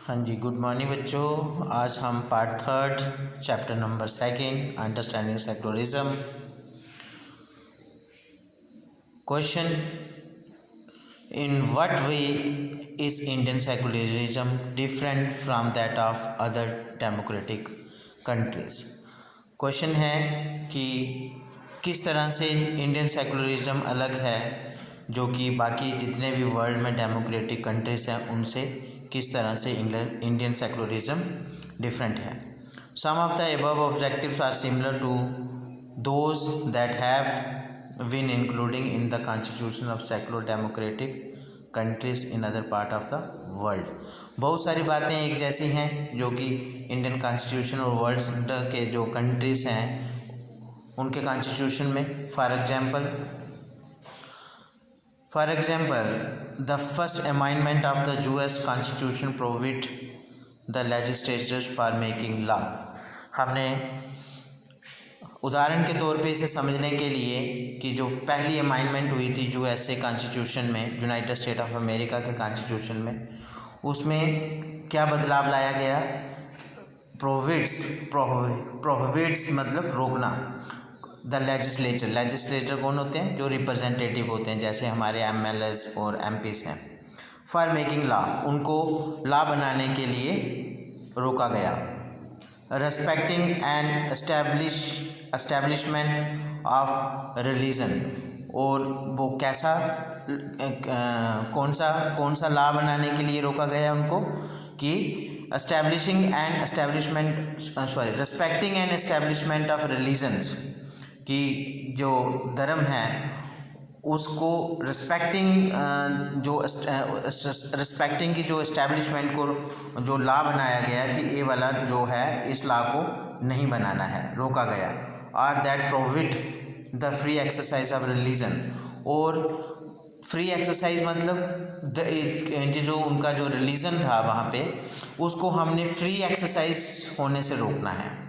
हाँ जी, good morning बच्चों। आज हम part third chapter number second understanding secularism. Question, in what way is Indian secularism different from that of other democratic countries. Question है कि किस तरह से इंडियन सेक्युलरिज्म अलग है जो कि बाकी जितने भी वर्ल्ड में डेमोक्रेटिक कंट्रीज हैं उनसे किस तरह से इंडियन सेक्युलरिज्म डिफरेंट है। Some of the above objectives are similar to those that have been including in the constitution of secular democratic countries in other part of the world. बहुत सारी बातें एक जैसी हैं जो कि इंडियन कॉन्स्टिट्यूशन और वर्ल्ड के जो कंट्रीज़ हैं उनके कॉन्स्टिट्यूशन में। For example the first amendment of the US constitution provide the legislatures for making law. हमने उदाहरण के तौर पे इसे समझने के लिए कि जो पहली अमेंडमेंट हुई थी यूएसए कॉन्स्टिट्यूशन में, यूनाइटेड स्टेट ऑफ अमेरिका के कॉन्स्टिट्यूशन में, उसमें क्या बदलाव लाया गया। प्रोहिबिट्स मतलब रोकना। द लेजिस्लेटर कौन होते हैं? जो रिप्रेजेंटेटिव होते हैं, जैसे हमारे एमएलएस और एमपीस हैं। फॉर मेकिंग लॉ, उनको लॉ बनाने के लिए रोका गया। Respecting and establishment of religion, और वो कैसा कौन सा लॉ बनाने के लिए रोका गया उनको कि respecting and establishment of religions, कि जो धर्म है उसको रिस्पेक्टिंग की जो एस्टेब्लिशमेंट को जो लॉ बनाया गया कि ये वाला जो है इस लॉ को नहीं बनाना है, रोका गया। और that prohibit the free exercise of religion, और फ्री एक्सरसाइज मतलब जो उनका जो रिलीजन था वहाँ पे उसको हमने फ्री एक्सरसाइज होने से रोकना है।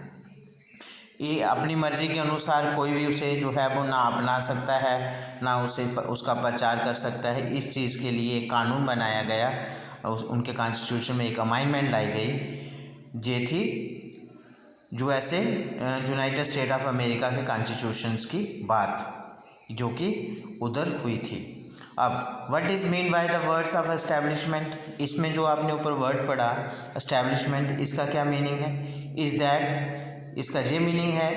ये अपनी मर्ज़ी के अनुसार कोई भी उसे जो है वो ना अपना सकता है ना उसका प्रचार कर सकता है। इस चीज़ के लिए एक कानून बनाया गया, उनके कॉन्स्टिट्यूशन में एक अमेंडमेंट लाई गई जे थी USA United State of America के कॉन्स्टिट्यूशंस की बात जो कि उधर हुई थी। अब what is mean by the words of establishment, इसमें जो आपने ऊपर वर्ड पढ़ा एस्टैब्लिशमेंट, इसका क्या मीनिंग है? इज़ दैट, इसका ये मीनिंग है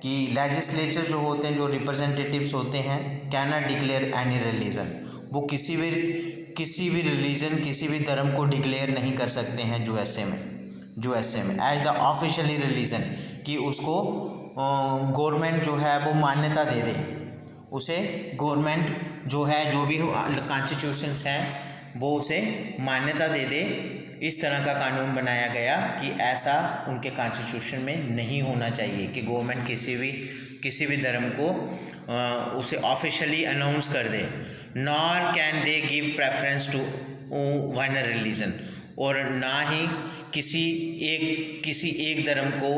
कि लेजिस्लेचर जो होते हैं, जो रिप्रेजेंटेटिव्स होते हैं, can not declare any religion, वो किसी भी रिलीजन, किसी भी धर्म को डिक्लेयर नहीं कर सकते हैं यूएसए में एज द ऑफिशियली रिलीजन, कि उसको गवर्नमेंट जो है वो मान्यता दे दे, उसे गवर्नमेंट जो है जो भी कॉन्स्टिट्यूशंस हैं वो उसे मान्यता दे दे। इस तरह का कानून बनाया गया कि ऐसा उनके कॉन्स्टिट्यूशन में नहीं होना चाहिए कि गवर्नमेंट किसी भी धर्म को उसे ऑफिशियली अनाउंस कर दे। Nor can they give preference to one religion, और ना ही किसी एक धर्म को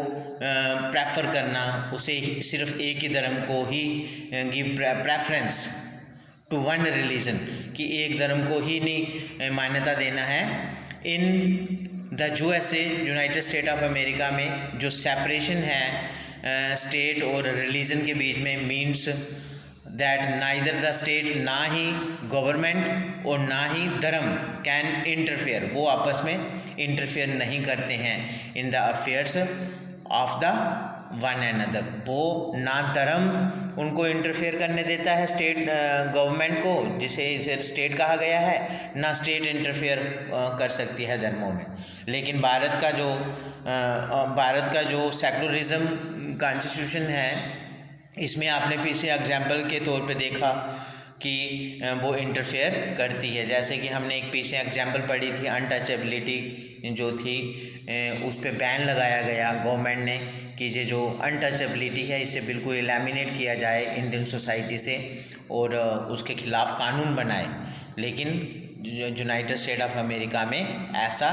प्रेफर करना, उसे सिर्फ एक ही धर्म को ही give preference to one religion, कि एक धर्म को ही नहीं मान्यता देना है। In the USA United State of America में जो सेपरेशन है स्टेट और रिलीजन के बीच में, means that neither the state, ना ही गवर्नमेंट और ना ही धर्म, कैन इंटरफेयर, वो आपस में इंटरफेयर नहीं करते हैं in the affairs of the one and other. वो ना धर्म उनको इंटरफेयर करने देता है स्टेट गवर्नमेंट को, जिसे इसे स्टेट कहा गया है, ना स्टेट इंटरफेयर कर सकती है धर्मों में। लेकिन भारत का जो सेक्युलरिज्म कॉन्स्टिट्यूशन है, इसमें आपने पीछे एग्जाम्पल के तौर पे देखा कि वो इंटरफेयर करती है। जैसे कि हमने एक पीछे एग्जाम्पल पढ़ी थी, अनटचेबिलिटी जो थी, उस पर बैन लगाया गया गवर्नमेंट ने कि ये जो अनटचेबिलिटी है इसे बिल्कुल एलिमिनेट किया जाए इंडियन सोसाइटी से, और उसके खिलाफ कानून बनाए। लेकिन यूनाइटेड स्टेट ऑफ अमेरिका में ऐसा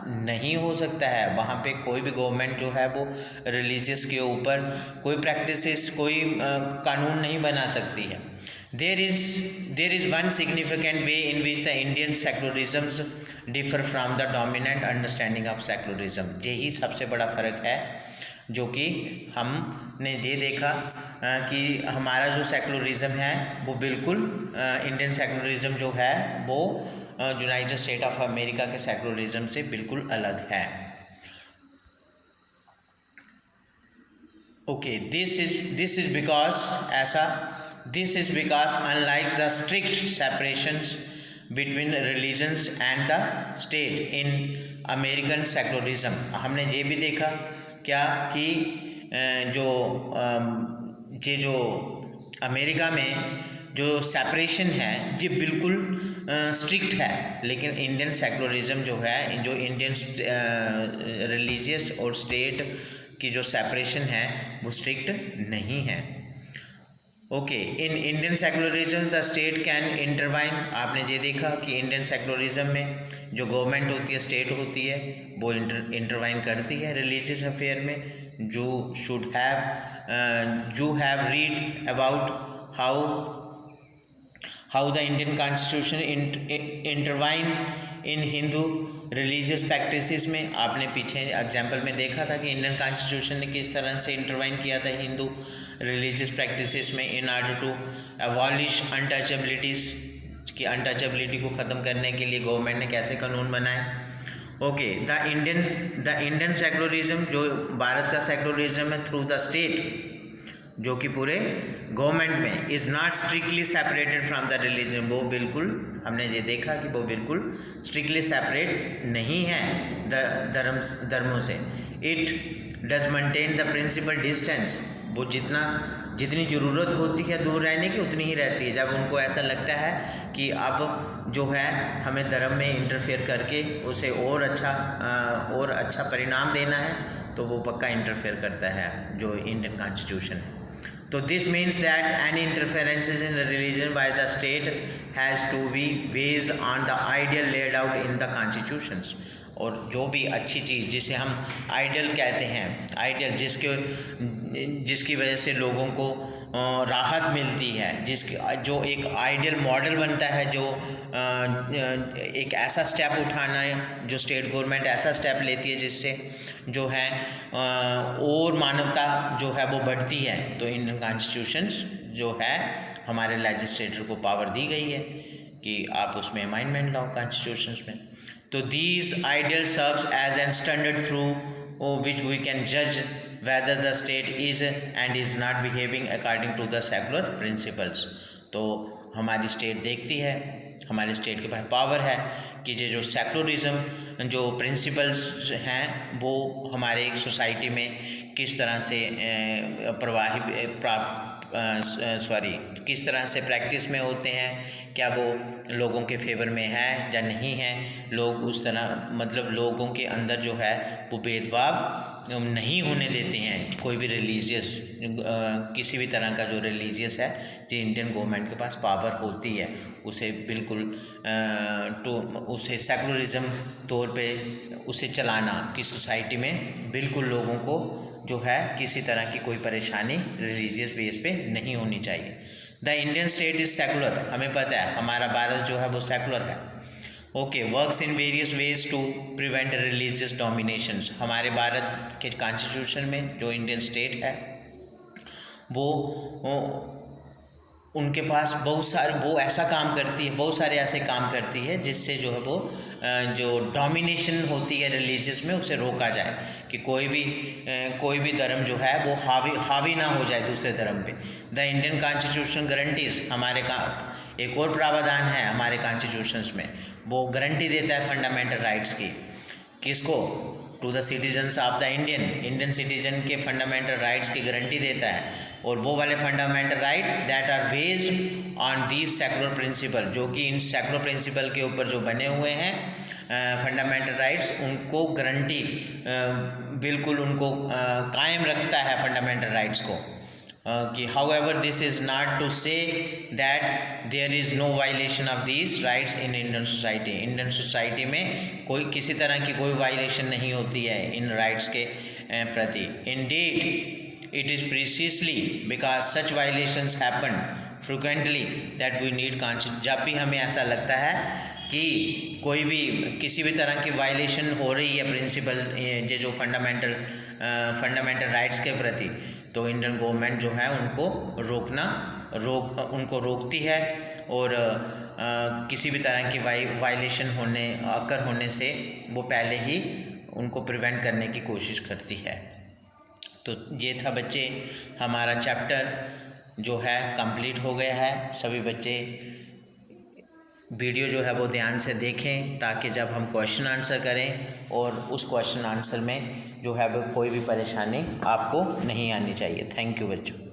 नहीं हो सकता है। वहाँ पे कोई भी गवर्नमेंट जो है वो रिलीजियस के ऊपर कोई प्रैक्टिसेस, कोई कानून नहीं बना सकती है। There is one significant way in which the Indian secularism differ from the dominant understanding of secularism. यही सबसे बड़ा फ़र्क है जो कि हमने ये देखा कि हमारा जो सेक्युलरिज्म है वो बिल्कुल इंडियन सेक्युलरिज्म जो है वो यूनाइटेड स्टेट ऑफ अमेरिका के सेक्युलरिज्म से बिल्कुल अलग है। Okay, this is because unlike the strict separations between religions and the state in American secularism, हमने ये भी देखा क्या कि जो अमेरिका में जो सेपरेशन है ये बिल्कुल स्ट्रिक्ट है, लेकिन इंडियन सेक्युलरिज्म जो है, जो इंडियन रिलीजियस और स्टेट की जो सेपरेशन है वो स्ट्रिक्ट नहीं है। Okay, in Indian secularism the state can intertwine, आपने ये देखा कि इंडियन सेक्युलरिज्म में जो गवर्नमेंट होती है, स्टेट होती है, वो इंटरवाइन करती है रिलीजियस अफेयर में। You have read about how the Indian constitution intertwine in Hindu religious practices में। आपने पीछे एग्जाम्पल में देखा था कि इंडियन कॉन्स्टिट्यूशन ने किस तरह से इंटरवाइन किया था हिंदू रिलीजियस प्रैक्टिसेस में इन ऑर्डर टू अबॉलिश अनटचेबिलिटीज़, की अनटचेबिलिटी को ख़त्म करने के लिए गवर्नमेंट ने कैसे कानून बनाए। ओके, द इंडियन सेक्युलरिज्म, जो भारत का सेक्युलरिज्म है थ्रू द स्टेट, जो कि पूरे गवर्नमेंट में, is not strictly separated from the religion, वो बिल्कुल, हमने ये देखा कि वो बिल्कुल स्ट्रिक्टली सेपरेट नहीं है धर्मों से। It does maintain the principle distance, वो जितनी ज़रूरत होती है दूर रहने की उतनी ही रहती है। जब उनको ऐसा लगता है कि अब जो है हमें धर्म में इंटरफेयर करके उसे और अच्छा परिणाम देना है, तो वो पक्का इंटरफेयर करता है जो इंडियन कॉन्स्टिट्यूशन है। तो this means that any interferences in the religion by the state has to be based on the ideal laid out in the constitutions. और जो भी अच्छी चीज़ जिसे हम आइडियल कहते हैं, आइडियल जिसकी वजह से लोगों को राहत मिलती है, जो एक आइडियल मॉडल बनता है, जो एक ऐसा स्टेप उठाना है जो स्टेट गवर्नमेंट ऐसा स्टेप लेती है जिससे जो है और मानवता जो है वो बढ़ती है। तो इंडियन कॉन्स्टिट्यूशंस जो है हमारे लेजिस्लेटर को पावर दी गई है कि आप उसमें अमेंडमेंट लाओ कॉन्स्टिट्यूशंस में। तो these ideal serves as an standard through which we can जज whether the state is and is not behaving according to the secular principles। तो हमारी स्टेट देखती है, हमारे स्टेट के पास पावर है कि ये जो सेकुलरिज्म जो प्रिंसिपल्स हैं वो हमारे एक सोसाइटी में किस तरह से किस तरह से प्रैक्टिस में होते हैं, क्या वो लोगों के फेवर में है या नहीं है। लोग उस तरह मतलब लोगों के अंदर जो है वो भेदभाव नहीं होने देते हैं। कोई भी रिलीजियस किसी भी तरह का जो रिलीजियस है, जो इंडियन गवर्नमेंट के पास पावर होती है उसे बिल्कुल उसे सेकुलरिज्म तौर पे उसे चलाना कि सोसाइटी में बिल्कुल लोगों को जो है किसी तरह की कोई परेशानी रिलीजियस बेस पे नहीं होनी चाहिए। The Indian state is secular, हमें पता है हमारा भारत जो है वो सेकुलर है। Okay, works in various ways to prevent religious dominations. हमारे भारत के कॉन्स्टिट्यूशन में जो इंडियन स्टेट है वो उनके पास वो ऐसा काम करती है, बहुत सारे ऐसे काम करती है जिससे जो है वो जो डोमिनेशन होती है रिलीजियस में उसे रोका जाए कि कोई भी धर्म जो है वो हावी ना हो जाए दूसरे धर्म पे। द इंडियन कॉन्स्टिट्यूशन गारंटीज, हमारे का एक और प्रावधान है हमारे कॉन्स्टिट्यूशंस में, वो गारंटी देता है फंडामेंटल राइट्स की। किसको? To the citizens of the Indian citizen के फंडामेंटल राइट्स की गारंटी देता है। और वो वाले fundamental rights that are based on these secular principle, जो कि इन सेकुलर प्रिंसिपल के ऊपर जो बने हुए हैं फंडामेंटल राइट्स, उनको गारंटी बिल्कुल उनको कायम रखता है फंडामेंटल राइट्स को। कि however this is not to say that there is no violation of these rights in Indian society. Indian society में कोई किसी तरह की कोई वायलेशन नहीं होती है इन राइट्स के प्रति। Indeed it is precisely because such violations happen frequently that we need conscious. जब भी हमें ऐसा लगता है कि कोई भी किसी भी तरह की वायलेशन हो रही है प्रिंसिपल ये जो फंडामेंटल राइट्स के प्रति, तो इंडियन गवर्नमेंट जो है उनको रोकती है और किसी भी तरह की वायलेशन होने से वो पहले ही उनको प्रिवेंट करने की कोशिश करती है। तो ये था बच्चे, हमारा चैप्टर जो है कंप्लीट हो गया है। सभी बच्चे वीडियो जो है वो ध्यान से देखें ताकि जब हम क्वेश्चन आंसर करें और उस क्वेश्चन आंसर में जो है वो कोई भी परेशानी आपको नहीं आनी चाहिए। थैंक यू बच्चों।